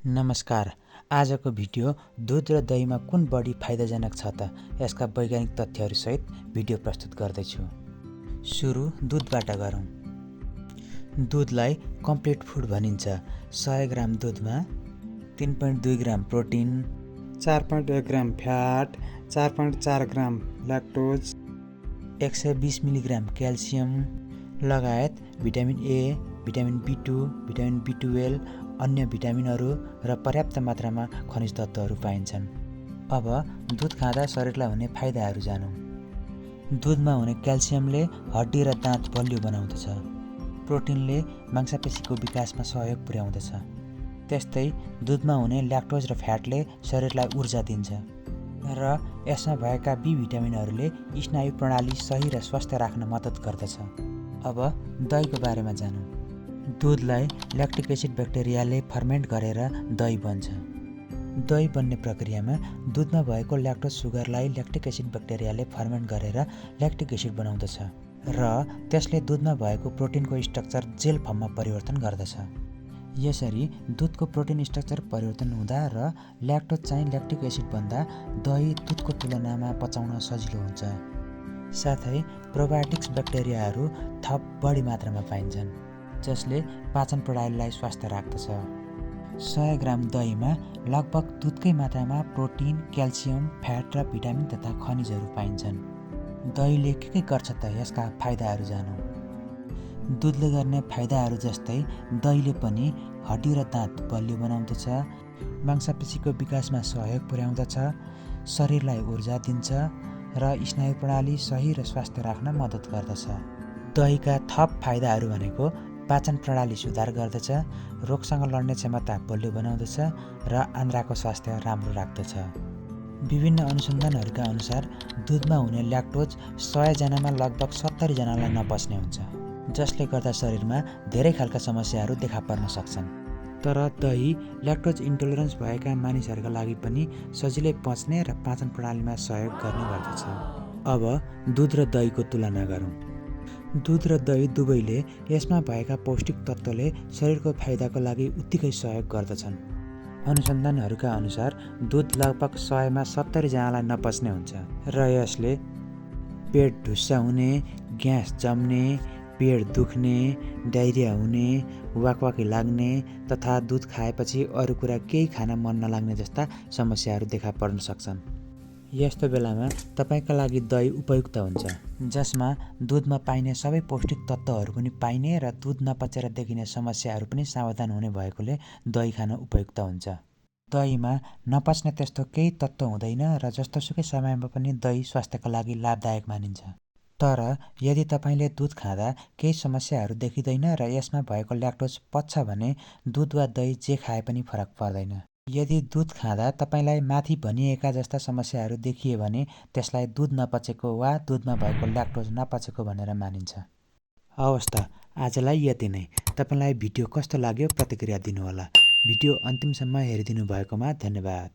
नमस्कार। आजको भिडियो दुध र दहीमा कुन बढी फाइदाजनक छ त यसका वैज्ञानिक तथ्यहरूसहित भिडियो प्रस्तुत गर्दैछु। सुरु दुधबाट गरौँ। दुधलाई कम्प्लिट फुड भनिन्छ। 100 ग्राम दुधमा 3.2 ग्राम प्रोटिन, 4.1 ग्राम फ्याट, 4.4 ग्राम ल्याक्टोज, 120 मिलिग्राम क्याल्सियम लगायत vitamin A, vitamin B2, vitamin B12, अन्य भिटामिनहरू र पर्याप्त मात्रामा खनिज तत्त्वहरू पाइन्छन्। अब दुध खाँदा शरीरलाई हुने फाइदाहरू जानौँ। दुधमा हुने क्याल्सियमले हड्डी र दाँत बलियो बनाउँदछ। प्रोटिनले मांसपेशीको विकासमा सहयोग पुर्याउँदछ। त्यस्तै दुधमा हुने ल्याक्टोज र फ्याटले शरीरलाई ऊर्जा दिन्छ र यसमा भएका बी भिटामिनहरूले स्नायु प्रणाली सही र स्वस्थ राख्न मद्दत गर्दछ। अब दहीको बारेमा जानौँ। दुधलाई ल्याक्टिक एसिड ब्याक्टेरियाले फर्मेन्ट गरेर दही बन्छ। दही बन्ने प्रक्रियामा दुधमा भएको ल्याक्टोज सुगरलाई ल्याक्टिक एसिड ब्याक्टेरियाले फर्मेन्ट गरेर ल्याक्टिक एसिड बनाउँदछ र त्यसले दुधमा भएको प्रोटिनको स्ट्रक्चर जेल फर्ममा परिवर्तन गर्दछ। यसरी दुधको प्रोटिन स्ट्रक्चर परिवर्तन हुँदा र ल्याक्टोज चाहिँ ल्याक्टिक एसिड बन्दा दही दुधको तुलनामा पचाउन सजिलो हुन्छ। साथै प्रोबायोटिक्स ब्याक्टेरियाहरू थप बढी मात्रामा पाइन्छन् जसले पाचन प्रणालीलाई स्वस्थ राख्दछ। 100 ग्राम दहीमा लगभग दुधकै मात्रामा प्रोटिन, क्याल्सियम, फ्याट र भिटामिन तथा खनिजहरू पाइन्छन्। दहीले के गर्छ त यसका फाइदाहरू जानौँ। दुधले गर्ने फाइदाहरू जस्तै दहीले पनि हड्डी र दाँत बलियो बनाउँदछ, मांसपेशीको विकासमा सहयोग पुर्याउँदछ, शरीरलाई ऊर्जा दिन्छ र स्नायु प्रणाली सही र स्वस्थ राख्न मद्दत गर्दछ। दहीका थप फाइदाहरू भनेको पाचन प्रणाली सुधार गर्दछ, रोगसँग लड्ने क्षमता बलियो बनाउँदछ र आन्द्राको स्वास्थ्य राम्रो राख्दछ। विभिन्न अनुसन्धानहरूका अनुसार दुधमा हुने ल्याक्टोज 100 जनामा लगभग 70 जनालाई नपच्ने हुन्छ, जसले गर्दा शरीरमा धेरै खालका समस्याहरू देखा पर्न सक्छन्। तर दही ल्याक्टोज इन्टोलरेन्स भएका मानिसहरूका लागि पनि सजिलै पच्ने र पाचन प्रणालीमा सहयोग गर्ने गर्दछ। अब दुध र दहीको तुलना गरौँ। दुध र दही दुवैले यसमा भएका पौष्टिक तत्त्वले शरीरको फाइदाको लागि उत्तिकै सहयोग गर्दछन्। अनुसन्धानहरूका अनुसार दुध लगभग 100 मा 70 जनालाई नपच्ने हुन्छ र यसले पेट ढुस्सा हुने, ग्यास जम्ने, पेट दुख्ने, डायरिया हुने, वाकवाकी लाग्ने तथा दुध खाएपछि अरू कुरा केही खान मन नलाग्ने जस्ता समस्याहरू देखा पर्न सक्छन्। यस्तो बेलामा तपाईँका लागि दही उपयुक्त हुन्छ, जसमा दुधमा पाइने सबै पौष्टिक तत्त्वहरू पनि पाइने र दुध नपचेर देखिने समस्याहरू पनि समाधान हुने भएकोले दही खान उपयुक्त हुन्छ। दहीमा नपच्ने त्यस्तो केही तत्त्व हुँदैन र जस्तोसुकै समयमा पनि दही स्वास्थ्यका लागि लाभदायक मानिन्छ। तर यदि तपाईँले दुध खाँदा केही समस्याहरू देखिँदैन र यसमा भएको ल्याक्टोज पच्छ भने दुध वा दही जे खाए पनि फरक पर्दैन। यदि दुध खाँदा तपाईँलाई माथि भनिएका जस्ता समस्याहरू देखिए भने त्यसलाई दुध नपचेको वा दुधमा भएको ल्याक्टोज नपचेको भनेर मानिन्छ। हवस् त, आजलाई यति नै। तपाईँलाई भिडियो कस्तो लाग्यो प्रतिक्रिया दिनुहोला। भिडियो अन्तिमसम्म हेरिदिनु भएकोमा धन्यवाद।